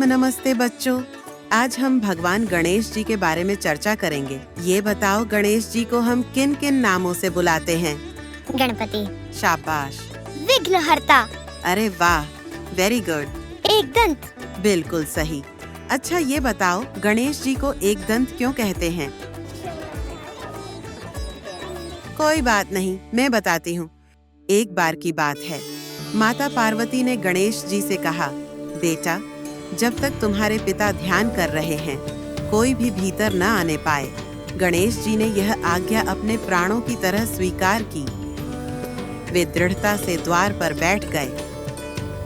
नमस्ते बच्चों। आज हम भगवान गणेश जी के बारे में चर्चा करेंगे। ये बताओ, गणेश जी को हम किन किन नामों से बुलाते हैं? गणपति, शाबाश। विघ्नहर्ता, अरे वाह, वेरी गुड। एकदंत, बिल्कुल सही। अच्छा, ये बताओ, गणेश जी को एकदंत क्यों कहते हैं? कोई बात नहीं, मैं बताती हूँ। एक बार की बात है, माता पार्वती ने गणेश जी से कहा, बेटा, जब तक तुम्हारे पिता ध्यान कर रहे हैं, कोई भी भीतर न आने पाए। गणेश जी ने यह आज्ञा अपने प्राणों की तरह स्वीकार की। वे दृढ़ता से द्वार पर बैठ गए।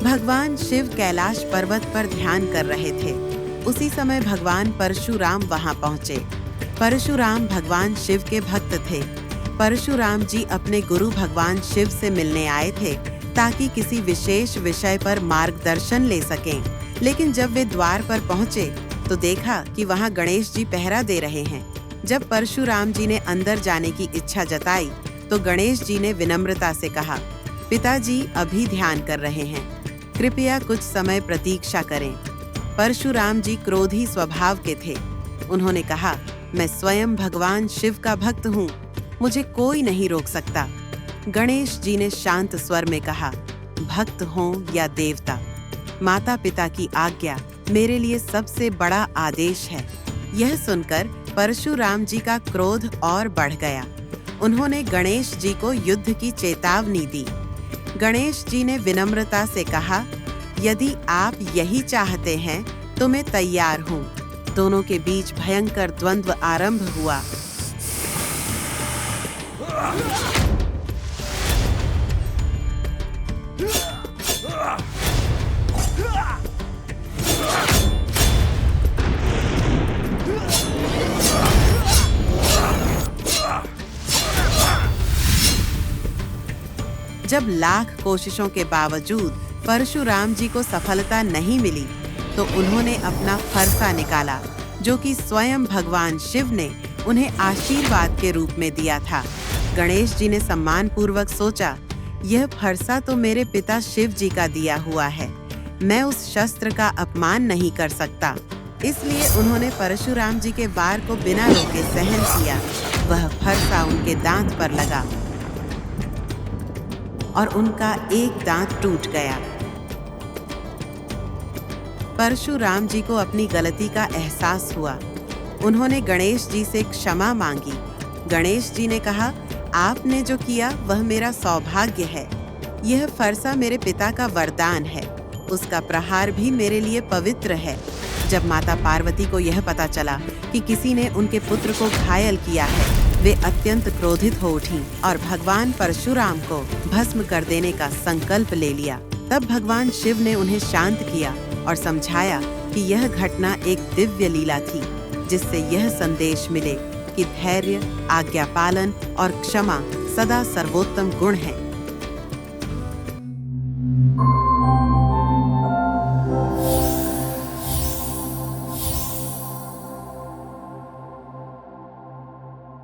भगवान शिव कैलाश पर्वत पर ध्यान कर रहे थे। उसी समय भगवान परशुराम वहां पहुंचे। परशुराम भगवान शिव के भक्त थे। परशुराम जी अपने गुरु भगवान शिव से मिलने आए थे ताकि किसी विशेष विषय पर मार्गदर्शन ले सकें। लेकिन जब वे द्वार पर पहुंचे तो देखा कि वहां गणेश जी पहरा दे रहे हैं। जब परशुराम जी ने अंदर जाने की इच्छा जताई तो गणेश जी ने विनम्रता से कहा, पिताजी अभी ध्यान कर रहे हैं, कृपया कुछ समय प्रतीक्षा करें। परशुराम जी क्रोधी स्वभाव के थे। उन्होंने कहा, मैं स्वयं भगवान शिव का भक्त हूँ, मुझे कोई नहीं रोक सकता। गणेश जी ने शांत स्वर में कहा, भक्त हों या देवता, माता पिता की आज्ञा मेरे लिए सबसे बड़ा आदेश है। यह सुनकर परशुराम जी का क्रोध और बढ़ गया। उन्होंने गणेश जी को युद्ध की चेतावनी दी। गणेश जी ने विनम्रता से कहा, यदि आप यही चाहते हैं तो मैं तैयार हूँ। दोनों के बीच भयंकर द्वंद्व आरंभ हुआ। जब लाख कोशिशों के बावजूद परशुराम जी को सफलता नहीं मिली तो उन्होंने अपना फरसा निकाला, जो कि स्वयं भगवान शिव ने उन्हें आशीर्वाद के रूप में दिया था। गणेश जी ने सम्मान पूर्वक सोचा, यह फरसा तो मेरे पिता शिव जी का दिया हुआ है, मैं उस शस्त्र का अपमान नहीं कर सकता। इसलिए उन्होंने परशुराम जी के वार को बिना रोके सहन किया। वह फरसा उनके दांत पर लगा और उनका एक दांत टूट गया। परशुराम जी को अपनी गलती का एहसास हुआ। उन्होंने गणेश जी से क्षमा मांगी। गणेश जी ने कहा, आपने जो किया वह मेरा सौभाग्य है। यह फरसा मेरे पिता का वरदान है, उसका प्रहार भी मेरे लिए पवित्र है। जब माता पार्वती को यह पता चला कि किसी ने उनके पुत्र को घायल किया है, वे अत्यंत क्रोधित हो उठीं और भगवान परशुराम को भस्म कर देने का संकल्प ले लिया। तब भगवान शिव ने उन्हें शांत किया और समझाया कि यह घटना एक दिव्य लीला थी, जिससे यह संदेश मिले कि धैर्य, आज्ञा पालन और क्षमा सदा सर्वोत्तम गुण हैं।